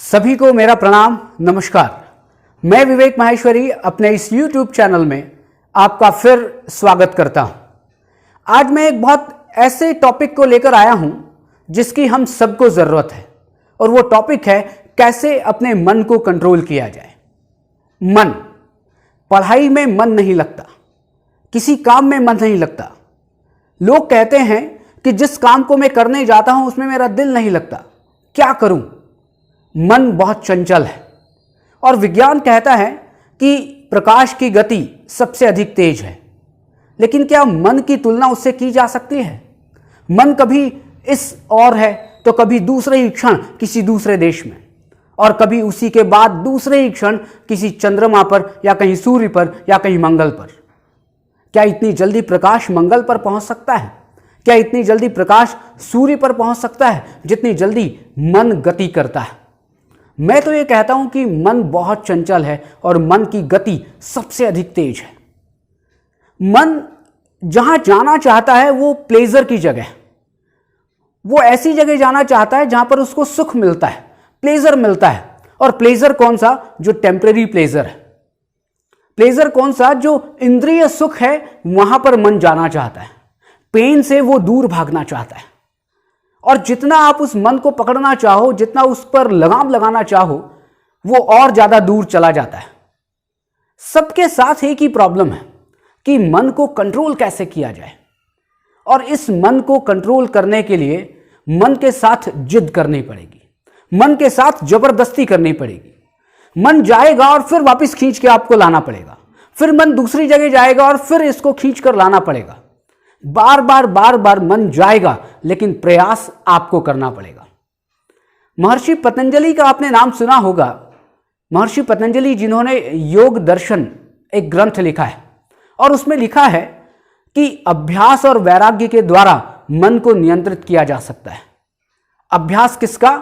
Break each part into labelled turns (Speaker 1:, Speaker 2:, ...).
Speaker 1: सभी को मेरा प्रणाम, नमस्कार। मैं विवेक माहेश्वरी अपने इस YouTube चैनल में आपका फिर स्वागत करता हूं। आज मैं एक बहुत ऐसे टॉपिक को लेकर आया हूं जिसकी हम सबको जरूरत है, और वो टॉपिक है कैसे अपने मन को कंट्रोल किया जाए। मन, पढ़ाई में मन नहीं लगता, किसी काम में मन नहीं लगता। लोग कहते हैं कि जिस काम को मैं करने जाता हूं उसमें मेरा दिल नहीं लगता, क्या करूं? मन बहुत चंचल है, और विज्ञान कहता है कि प्रकाश की गति सबसे अधिक तेज है। लेकिन क्या मन की तुलना उससे की जा सकती है? मन कभी इस ओर है तो कभी दूसरे ही क्षण किसी दूसरे देश में, और कभी उसी के बाद दूसरे ही क्षण किसी चंद्रमा पर या कहीं सूर्य पर या कहीं मंगल पर। क्या इतनी जल्दी प्रकाश मंगल पर पहुंच सकता है? क्या इतनी जल्दी प्रकाश सूर्य पर पहुंच सकता है जितनी जल्दी मन गति करता है? मैं तो ये कहता हूं कि मन बहुत चंचल है और मन की गति सबसे अधिक तेज है। मन जहां जाना चाहता है वो प्लेजर की जगह, वो ऐसी जगह जाना चाहता है जहां पर उसको सुख मिलता है, प्लेजर मिलता है। और प्लेजर कौन सा? जो टेम्परेरी प्लेजर है। प्लेजर कौन सा? जो इंद्रिय सुख है, वहां पर मन जाना चाहता है। पेन से वो दूर भागना चाहता है, और जितना आप उस मन को पकड़ना चाहो, जितना उस पर लगाम लगाना चाहो, वो और ज्यादा दूर चला जाता है। सबके साथ एक ही प्रॉब्लम है कि मन को कंट्रोल कैसे किया जाए। और इस मन को कंट्रोल करने के लिए मन के साथ जिद करनी पड़ेगी, मन के साथ जबरदस्ती करनी पड़ेगी। मन जाएगा और फिर वापस खींच के आपको लाना पड़ेगा, फिर मन दूसरी जगह जाएगा और फिर इसको खींच कर लाना पड़ेगा। बार बार मन जाएगा, लेकिन प्रयास आपको करना पड़ेगा। महर्षि पतंजलि का आपने नाम सुना होगा। महर्षि पतंजलि जिन्होंने योग दर्शन एक ग्रंथ लिखा है, और उसमें लिखा है कि अभ्यास और वैराग्य के द्वारा मन को नियंत्रित किया जा सकता है। अभ्यास किसका?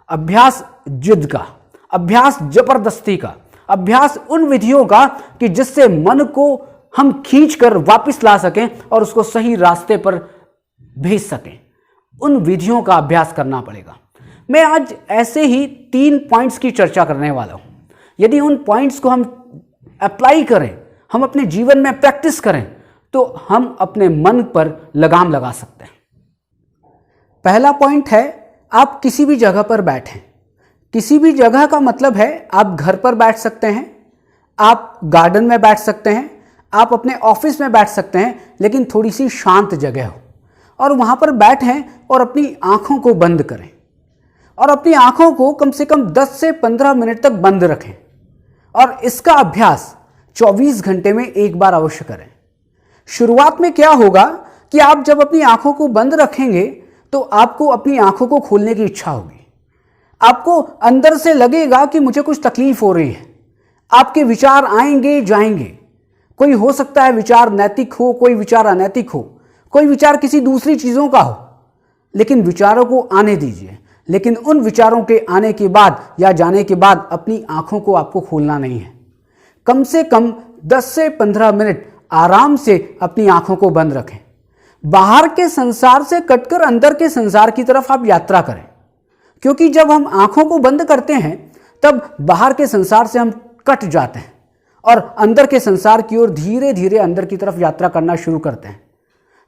Speaker 1: अभ्यास जिद का, अभ्यास जबरदस्ती का, अभ्यास उन विधियों का कि जिससे मन को हम खींच कर वापस ला सकें और उसको सही रास्ते पर भेज सकें। उन विधियों का अभ्यास करना पड़ेगा। मैं आज ऐसे ही 3 पॉइंट्स की चर्चा करने वाला हूं। यदि उन पॉइंट्स को हम अप्लाई करें, हम अपने जीवन में प्रैक्टिस करें, तो हम अपने मन पर लगाम लगा सकते हैं। पहला पॉइंट है, आप किसी भी जगह पर बैठें। किसी भी जगह का मतलब है आप घर पर बैठ सकते हैं, आप गार्डन में बैठ सकते हैं, आप अपने ऑफिस में बैठ सकते हैं, लेकिन थोड़ी सी शांत जगह हो, और वहां पर बैठें और अपनी आंखों को बंद करें, और अपनी आंखों को कम से कम 10 से 15 मिनट तक बंद रखें। और इसका अभ्यास 24 घंटे में एक बार अवश्य करें। शुरुआत में क्या होगा कि आप जब अपनी आंखों को बंद रखेंगे तो आपको अपनी आंखों को खोलने की इच्छा होगी। आपको अंदर से लगेगा कि मुझे कुछ तकलीफ हो रही है। आपके विचार आएंगे जाएंगे। कोई हो सकता है विचार नैतिक हो, कोई विचार अनैतिक हो, कोई विचार किसी दूसरी चीजों का हो, लेकिन विचारों को आने दीजिए। लेकिन उन विचारों के आने के बाद या जाने के बाद अपनी आंखों को आपको खोलना नहीं है। कम से कम 10 से 15 मिनट आराम से अपनी आंखों को बंद रखें। बाहर के संसार से कटकर अंदर के संसार की तरफ आप यात्रा करें, क्योंकि जब हम आंखों को बंद करते हैं तब बाहर के संसार से हम कट जाते हैं और अंदर के संसार की ओर धीरे धीरे अंदर की तरफ यात्रा करना शुरू करते हैं।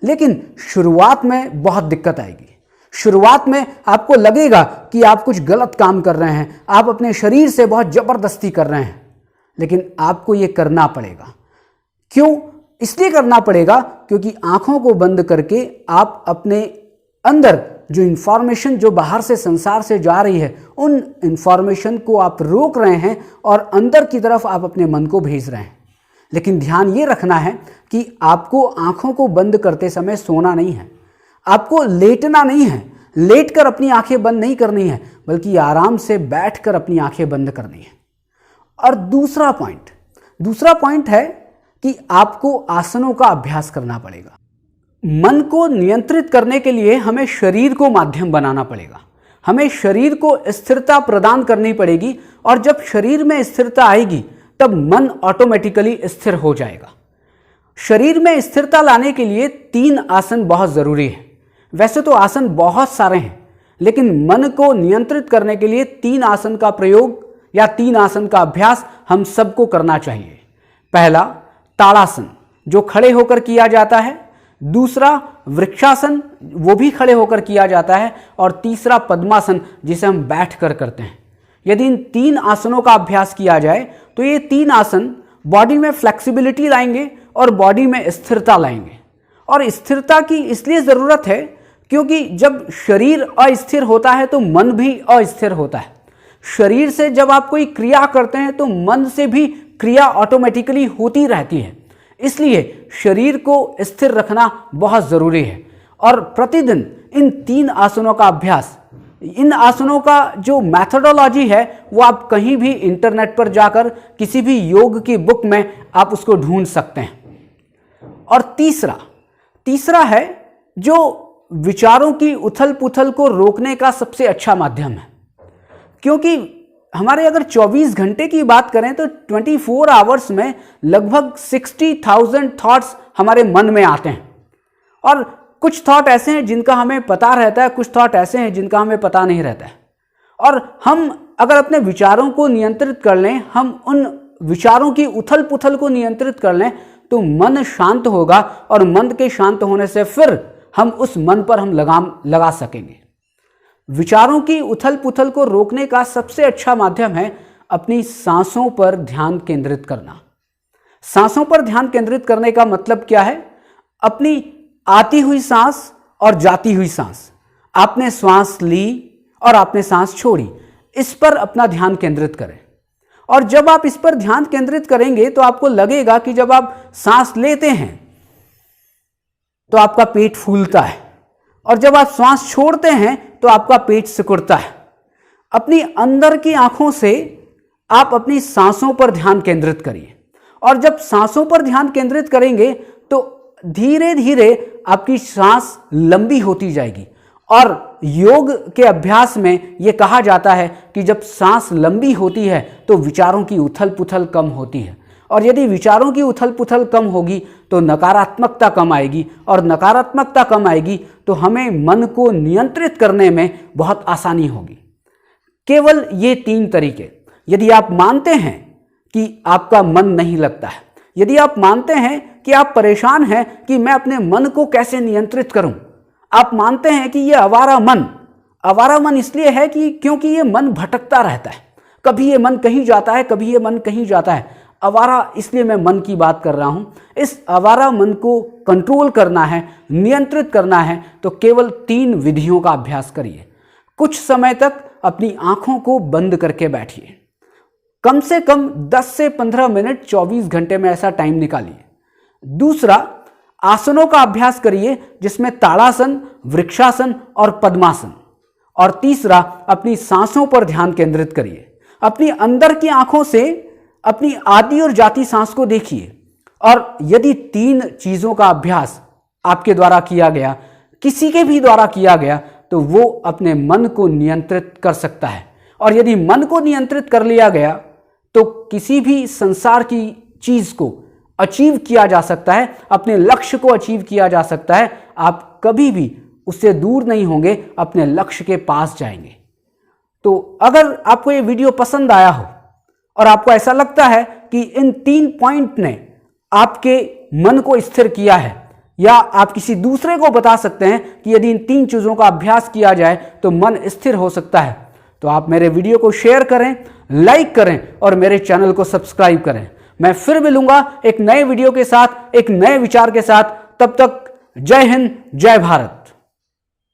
Speaker 1: लेकिन शुरुआत में बहुत दिक्कत आएगी। शुरुआत में आपको लगेगा कि आप कुछ गलत काम कर रहे हैं, आप अपने शरीर से बहुत जबरदस्ती कर रहे हैं, लेकिन आपको यह करना पड़ेगा। क्यों? इसलिए करना पड़ेगा क्योंकि आंखों को बंद करके आप अपने अंदर जो इंफॉर्मेशन जो बाहर से संसार से जा रही है, उन इंफॉर्मेशन को आप रोक रहे हैं और अंदर की तरफ आप अपने मन को भेज रहे हैं। लेकिन ध्यान ये रखना है कि आपको आंखों को बंद करते समय सोना नहीं है, आपको लेटना नहीं है, लेटकर अपनी आंखें बंद नहीं करनी है, बल्कि आराम से बैठकर अपनी आंखें बंद करनी है। और दूसरा पॉइंट है कि आपको आसनों का अभ्यास करना पड़ेगा। मन को नियंत्रित करने के लिए हमें शरीर को माध्यम बनाना पड़ेगा। हमें शरीर को स्थिरता प्रदान करनी पड़ेगी, और जब शरीर में स्थिरता आएगी तब मन ऑटोमेटिकली स्थिर हो जाएगा। शरीर में स्थिरता लाने के लिए 3 आसन बहुत जरूरी है। वैसे तो आसन बहुत सारे हैं, लेकिन मन को नियंत्रित करने के लिए 3 आसन का प्रयोग या 3 आसन का अभ्यास हम सबको करना चाहिए। पहला ताड़ासन, जो खड़े होकर किया जाता है। दूसरा वृक्षासन, वो भी खड़े होकर किया जाता है। और तीसरा पद्मासन, जिसे हम बैठकर करते हैं। यदि इन 3 आसनों का अभ्यास किया जाए तो ये 3 आसन बॉडी में फ्लेक्सिबिलिटी लाएंगे और बॉडी में स्थिरता लाएंगे। और स्थिरता की इसलिए ज़रूरत है क्योंकि जब शरीर अस्थिर होता है तो मन भी अस्थिर होता है। शरीर से जब आप कोई क्रिया करते हैं तो मन से भी क्रिया ऑटोमेटिकली होती रहती है। इसलिए शरीर को स्थिर रखना बहुत ज़रूरी है। और प्रतिदिन इन 3 आसनों का अभ्यास, इन आसनों का जो मैथडोलॉजी है वो आप कहीं भी इंटरनेट पर जाकर किसी भी योग की बुक में आप उसको ढूंढ सकते हैं। और तीसरा है जो विचारों की उथल पुथल को रोकने का सबसे अच्छा माध्यम है। क्योंकि हमारे अगर 24 घंटे की बात करें तो 24 आवर्स में लगभग 60,000 थॉट्स हमारे मन में आते हैं। और कुछ थॉट ऐसे हैं जिनका हमें पता रहता है, कुछ थॉट ऐसे हैं जिनका हमें पता नहीं रहता है। और हम अगर अपने विचारों को नियंत्रित कर लें, हम उन विचारों की उथल पुथल को नियंत्रित कर लें तो मन शांत होगा। और मन के शांत होने से फिर हम उस मन पर हम लगाम लगा सकेंगे। विचारों की उथल पुथल को रोकने का सबसे अच्छा माध्यम है अपनी सांसों पर ध्यान केंद्रित करना। सांसों पर ध्यान केंद्रित करने का मतलब क्या है? अपनी आती हुई सांस और जाती हुई सांस, आपने श्वास ली और आपने सांस छोड़ी, इस पर अपना ध्यान केंद्रित करें। और जब आप इस पर ध्यान केंद्रित करेंगे तो आपको लगेगा कि जब आप सांस लेते हैं तो आपका पेट फूलता है और जब आप श्वास छोड़ते हैं तो आपका पेट सिकुड़ता है। अपनी अंदर की आंखों से आप अपनी सांसों पर ध्यान केंद्रित करिए। और जब सांसों पर ध्यान केंद्रित करेंगे तो धीरे धीरे आपकी सांस लंबी होती जाएगी। और योग के अभ्यास में यह कहा जाता है कि जब सांस लंबी होती है तो विचारों की उथल पुथल कम होती है। और यदि विचारों की उथल पुथल कम होगी तो नकारात्मकता कम आएगी। और नकारात्मकता कम आएगी तो हमें मन को नियंत्रित करने में बहुत आसानी होगी। केवल ये 3 तरीके, यदि आप मानते हैं कि आपका मन नहीं लगता है, यदि आप मानते हैं कि आप परेशान हैं कि मैं अपने मन को कैसे नियंत्रित करूं, आप मानते हैं कि ये आवारा मन इसलिए है कि क्योंकि ये मन भटकता रहता है, कभी ये मन कहीं जाता है, कभी ये मन कहीं जाता है। आवारा इसलिए मैं मन की बात कर रहा हूं। इस आवारा मन को कंट्रोल करना है, नियंत्रित करना है तो केवल 3 विधियों का अभ्यास करिए। कुछ समय तक अपनी आंखों को बंद करके बैठिए। कम से कम 10 से 15 मिनट 24 घंटे में ऐसा टाइम निकालिए। दूसरा, आसनों का अभ्यास करिए जिसमें ताड़ासन, वृक्षासन और पद्मासन। और तीसरा, अपनी सांसों पर ध्यान केंद्रित करिए। अपनी अंदर की आंखों से अपनी आती और जाती सांस को देखिए। और यदि 3 चीजों का अभ्यास आपके द्वारा किया गया, किसी के भी द्वारा किया गया, तो वो अपने मन को नियंत्रित कर सकता है। और यदि मन को नियंत्रित कर लिया गया तो किसी भी संसार की चीज को अचीव किया जा सकता है, अपने लक्ष्य को अचीव किया जा सकता है। आप कभी भी उससे दूर नहीं होंगे, अपने लक्ष्य के पास जाएंगे। तो अगर आपको ये वीडियो पसंद आया हो और आपको ऐसा लगता है कि इन 3 पॉइंट ने आपके मन को स्थिर किया है, या आप किसी दूसरे को बता सकते हैं कि यदि इन 3 चीजों का अभ्यास किया जाए तो मन स्थिर हो सकता है, तो आप मेरे वीडियो को शेयर करें, लाइक करें और मेरे चैनल को सब्सक्राइब करें। मैं फिर मिलूंगा एक नए वीडियो के साथ, एक नए विचार के साथ। तब तक जय हिंद, जय भारत।